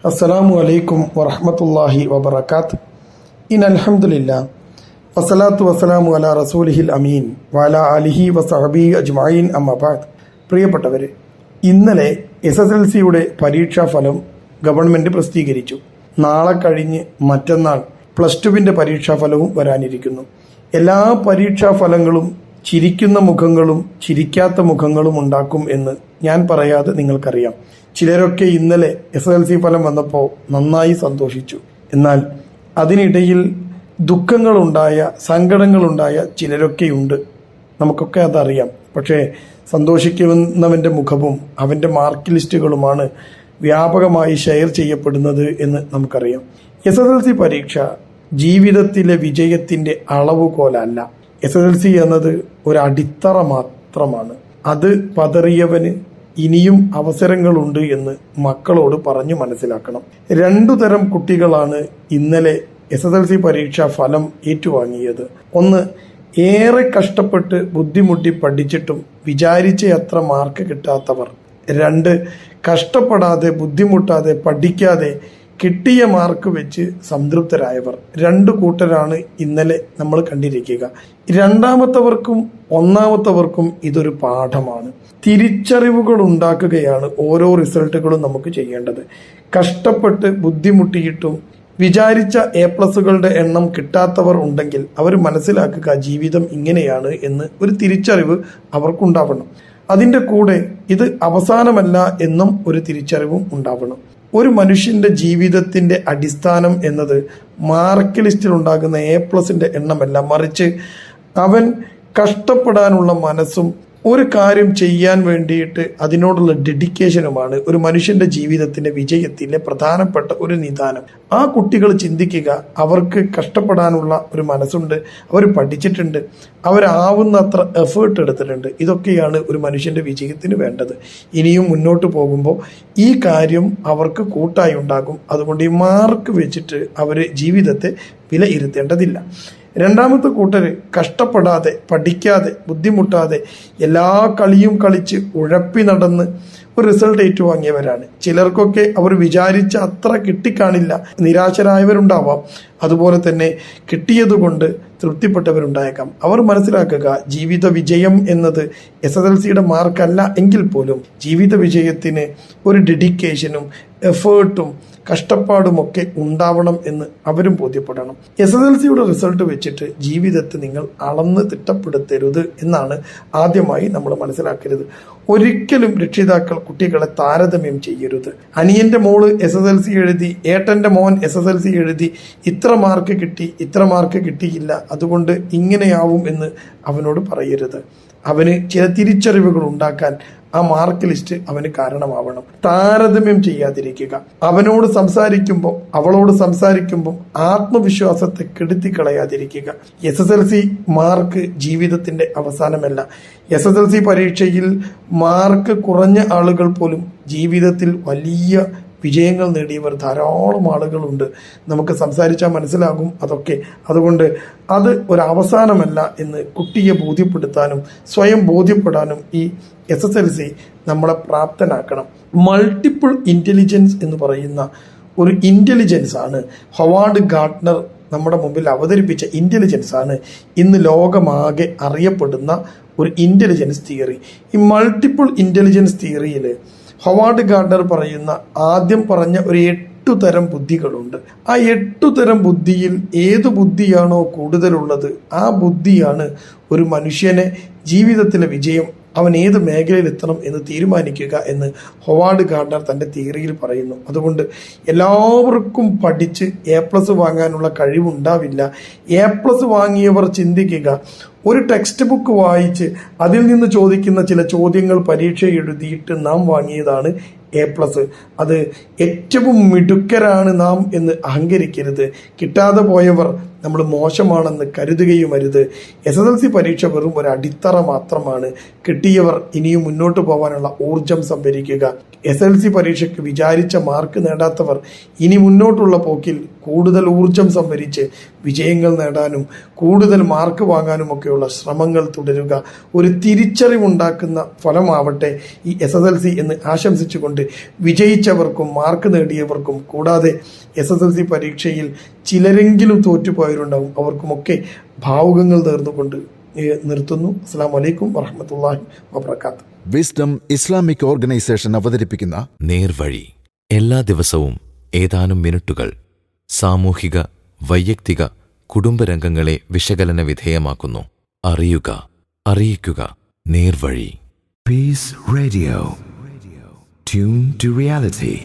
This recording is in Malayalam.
അസ്സലാമു അലൈക്കും വറഹ്മത്തുള്ളാഹി വബറകാത്ത്. അൽഹംദുലില്ലാഹ് വസ്സലാത്തു വസ്സലാമു അലാ റസൂലിഹിൽ അമീൻ വഅലാ ആലിഹി വസഹബിഹി അജ്മഈൻ അമ്മാ ബഅദ്. പ്രിയപ്പെട്ടവരെ, ഇന്നലെ SSLCയുടെ പരീക്ഷാ ഫലം ഗവൺമെന്റ് പ്രസിദ്ധീകരിച്ചു. നാളെ കഴിഞ്ഞ് മറ്റന്നാൾ +2വിൻ്റെ പരീക്ഷാ ഫലവും വരാനിരിക്കുന്നു. എല്ലാ പരീക്ഷാ ഫലങ്ങളും ചിരിക്കുന്ന മുഖങ്ങളും ചിരിക്കാത്ത മുഖങ്ങളും ഉണ്ടാക്കും എന്ന് ഞാൻ പറയാതെ നിങ്ങൾക്കറിയാം. ചിലരൊക്കെ ഇന്നലെ SSLC ഫലം വന്നപ്പോൾ നന്നായി സന്തോഷിച്ചു. എന്നാൽ അതിനിടയിൽ ദുഃഖങ്ങളുണ്ടായ, സങ്കടങ്ങളുണ്ടായ ചിലരൊക്കെയുണ്ട്. നമുക്കൊക്കെ അതറിയാം. പക്ഷേ സന്തോഷിക്കുന്നവൻ്റെ മുഖവും അവൻ്റെ മാർക്ക് ലിസ്റ്റുകളുമാണ് വ്യാപകമായി ഷെയർ ചെയ്യപ്പെടുന്നത് എന്ന് നമുക്കറിയാം. SSLC പരീക്ഷ ജീവിതത്തിലെ വിജയത്തിൻ്റെ അളവുകോലല്ല. SSLC എന്നത് ഒരു അടിത്തറ മാത്രമാണ്. അത് പതറിയവന് ഇനിയും അവസരങ്ങളുണ്ട് എന്ന് മക്കളോട് പറഞ്ഞു മനസ്സിലാക്കണം. 2 തരം കുട്ടികളാണ് ഇന്നലെ SSLC പരീക്ഷാ ഫലം ഏറ്റുവാങ്ങിയത്. ഒന്ന്, ഏറെ കഷ്ടപ്പെട്ട് ബുദ്ധിമുട്ടി പഠിച്ചിട്ടും വിചാരിച്ച അത്ര മാർക്ക് കിട്ടാത്തവർ. 2, കഷ്ടപ്പെടാതെ ബുദ്ധിമുട്ടാതെ പഠിക്കാതെ കിട്ടിയ മാർക്ക് വെച്ച് സംതൃപ്തരായവർ. 2 കൂട്ടരാണ് ഇന്നലെ നമ്മൾ കണ്ടിരിക്കുക. രണ്ടാമത്തവർക്കും ഒന്നാമത്തവർക്കും ഇതൊരു പാഠമാണ്. തിരിച്ചറിവുകൾ ഉണ്ടാക്കുകയാണ് ഓരോ റിസൾട്ടുകളും നമുക്ക് ചെയ്യേണ്ടത്. കഷ്ടപ്പെട്ട് ബുദ്ധിമുട്ടിയിട്ടും വിചാരിച്ച A+കളുടെ എണ്ണം കിട്ടാത്തവർ ഉണ്ടെങ്കിൽ അവർ മനസ്സിലാക്കുക ജീവിതം ഇങ്ങനെയാണ് എന്ന് ഒരു തിരിച്ചറിവ് അവർക്കുണ്ടാവണം. അതിൻ്റെ കൂടെ ഇത് അവസാനമല്ല എന്നും ഒരു തിരിച്ചറിവും ഉണ്ടാവണം. ഒരു മനുഷ്യന്റെ ജീവിതത്തിന്റെ അടിസ്ഥാനം എന്നത് മാർക്ക് ലിസ്റ്റിൽ ഉണ്ടാകുന്ന A+ന്റെ എണ്ണമല്ല, മറിച്ച് അവൻ കഷ്ടപ്പെടാനുള്ള മനസ്സും ഒരു കാര്യം ചെയ്യാൻ വേണ്ടിയിട്ട് അതിനോടുള്ള ഡെഡിക്കേഷനുമാണ് ഒരു മനുഷ്യന്റെ ജീവിതത്തിന്റെ വിജയത്തിലെ പ്രധാനപ്പെട്ട ഒരു നിദാനം. ആ കുട്ടികൾ ചിന്തിക്കുക, അവർക്ക് കഷ്ടപ്പെടാനുള്ള ഒരു മനസ്സുണ്ട്, അവർ പഠിച്ചിട്ടുണ്ട്, അവരാവുന്നത്ര എഫേർട്ട് എടുത്തിട്ടുണ്ട്. ഇതൊക്കെയാണ് ഒരു മനുഷ്യന്റെ വിജയത്തിന് വേണ്ടത്. ഇനിയും മുന്നോട്ട് പോകുമ്പോൾ ഈ കാര്യം അവർക്ക് കൂട്ടായി ഉണ്ടാകും. അതുകൊണ്ട് ഈ മാർക്ക് വെച്ചിട്ട് അവർ ജീവിതത്തെ വിലയിരുത്തേണ്ടതില്ല. രണ്ടാമത്തെ കൂട്ടര് കഷ്ടപ്പെടാതെ പഠിക്കാതെ ബുദ്ധിമുട്ടാതെ എല്ലാ കളിയും കളിച്ച് ഉഴപ്പി നടന്ന് ഒരു റിസൾട്ട് ഏറ്റുവാങ്ങിയവരാണ്. ചിലർക്കൊക്കെ അവർ വിചാരിച്ച അത്ര കിട്ടിക്കാണില്ല, നിരാശരായവരുണ്ടാവാം. അതുപോലെ തന്നെ കിട്ടിയതുകൊണ്ട് തൃപ്തിപ്പെട്ടവരുണ്ടായേക്കാം. അവർ മനസ്സിലാക്കുക, ജീവിത വിജയം എന്നത് SSLCയുടെ മാർക്കല്ല എങ്കിൽ പോലും ജീവിത വിജയത്തിന് ഒരു ഡെഡിക്കേഷനും എഫേർട്ടും കഷ്ടപ്പാടുമൊക്കെ ഉണ്ടാവണം എന്ന് അവരും ബോധ്യപ്പെടണം. SSLCയുടെ റിസൾട്ട് വെച്ചിട്ട് ജീവിതത്തെ നിങ്ങൾ അളന്ന് തിട്ടപ്പെടുത്തരുത് എന്നാണ് ആദ്യമായി നമ്മൾ മനസ്സിലാക്കരുത്. ഒരിക്കലും രക്ഷിതാക്കൾ കുട്ടികളെ താരതമ്യം ചെയ്യരുത്. അനിയന്റെ മോള് SSLC എഴുതി, ഏട്ടന്റെ മോൻ SSLC എഴുതി, ഇത്ര മാർക്ക് കിട്ടി, ഇത്ര മാർക്ക് കിട്ടിയില്ല, അതുകൊണ്ട് ഇങ്ങനെയാവും എന്ന് അവനോട് പറയരുത്. അവന് ചില തിരിച്ചറിവുകൾ ഉണ്ടാക്കാൻ ആ മാർക്ക് ലിസ്റ്റ് അവന് കാരണമാവണം. താരതമ്യം ചെയ്യാതിരിക്കുക. അവനോട് സംസാരിക്കുമ്പോൾ അവളോട് സംസാരിക്കുമ്പോൾ ആത്മവിശ്വാസത്തെ കെടുത്തിക്കളയാതിരിക്കുക. SSLC മാർക്ക് ജീവിതത്തിന്റെ അവസാനമല്ല. SSLC പരീക്ഷയിൽ മാർക്ക് കുറഞ്ഞ ആളുകൾ പോലും ജീവിതത്തിൽ വലിയ വിജയങ്ങൾ നേടിയവർ ധാരാളം ആളുകളുണ്ട്. നമുക്ക് സംസാരിച്ചാൽ മനസ്സിലാകും അതൊക്കെ. അതുകൊണ്ട് അത് ഒരു അവസാനമല്ല എന്ന് കുട്ടിയെ ബോധ്യപ്പെടുത്താനും സ്വയം ബോധ്യപ്പെടാനും ഈ SSLC നമ്മളെ പ്രാപ്തനാക്കണം. മൾട്ടിപ്പിൾ ഇന്റലിജൻസ് എന്ന് പറയുന്ന ഒരു ഇന്റലിജൻസ് ആണ് ഹൊവാർഡ് ഗാർട്ട്നർ നമ്മുടെ മുമ്പിൽ അവതരിപ്പിച്ച ഇന്റലിജൻസ് ആണ് ഇന്ന് ലോകമാകെ അറിയപ്പെടുന്ന ഒരു ഇന്റലിജൻസ് തിയറി. ഈ മൾട്ടിപ്പിൾ ഇന്റലിജൻസ് തിയറിയിൽ ഹൊവാർഡ് ഗാർട്ട്നർ ആദ്യം പറഞ്ഞ ഒരു 8 തരം ബുദ്ധികളുണ്ട്. ആ 8 തരം ബുദ്ധിയിൽ ഏത് ബുദ്ധിയാണോ കൂടുതലുള്ളത് ആ ബുദ്ധിയാണ് ഒരു മനുഷ്യനെ ജീവിതത്തിലെ വിജയം, അവൻ ഏത് മേഖലയിൽ എത്തണം എന്ന് തീരുമാനിക്കുക എന്ന് ഹൊവാർഡ് ഗാർട്ട്നർ തൻ്റെ തിയറിയിൽ പറയുന്നു. അതുകൊണ്ട് എല്ലാവർക്കും പഠിച്ച് A+ വാങ്ങാനുള്ള കഴിവുണ്ടാവില്ല. A+ വാങ്ങിയവർ ചിന്തിക്കുക, ഒരു ടെക്സ്റ്റ് ബുക്ക് വായിച്ച് അതിൽ നിന്ന് ചോദിക്കുന്ന ചില ചോദ്യങ്ങൾ പരീക്ഷ എഴുതിയിട്ട് നാം വാങ്ങിയതാണ് A+. അത് ഏറ്റവും മിടുക്കരാണ് നാം എന്ന് അഹങ്കരിക്കരുത്. കിട്ടാതെ പോയവർ നമ്മൾ മോശമാണെന്ന് കരുതുകയും അരുത്. SSLC പരീക്ഷ വെറും ഒരു അടിത്തറ മാത്രമാണ്. കിട്ടിയവർ ഇനിയും മുന്നോട്ട് പോകാനുള്ള ഊർജം സംഭരിക്കുക. SSLC പരീക്ഷയ്ക്ക് വിചാരിച്ച മാർക്ക് നേടാത്തവർ ഇനി മുന്നോട്ടുള്ള പോക്കിൽ കൂടുതൽ ഊർജം സംഭരിച്ച് വിജയങ്ങൾ നേടാനും കൂടുതൽ മാർക്ക് വാങ്ങാനുമൊക്കെയുള്ള ശ്രമങ്ങൾ തുടരുക. ഒരു തിരിച്ചറിവുണ്ടാക്കുന്ന ഫലമാവട്ടെ ഈ SSLC എന്ന് ആശംസിച്ചുകൊണ്ട് വിജയിച്ചവർക്കും മാർക്ക് നേടിയവർക്കും കൂടാതെ SSLC പരീക്ഷയിൽ ചിലരെങ്കിലും തോറ്റുപോയവരുണ്ടാവും അവർക്കുമൊക്കെ ഭാവുകങ്ങൾ നേർന്നുകൊണ്ട് നിർത്തുന്നു. അസ്സലാമു അലൈക്കും വറഹ്മത്തുള്ളാഹി വബറകാതുഹു. വിസ്ഡം ഇസ്ലാമിക് ഓർഗനൈസേഷൻ അവതരിപ്പിക്കുന്ന നേർവഴി എല്ലാ ദിവസവും ഏതാനും മിനിറ്റുകൾ സാമൂഹിക, വൈയക്തിക, കുടുംബരംഗങ്ങളെ വിശകലന വിധേയമാക്കുന്നു. അറിയുക, അറിയിക്കുക. നേർവഴി. Peace Radio. Tune to reality.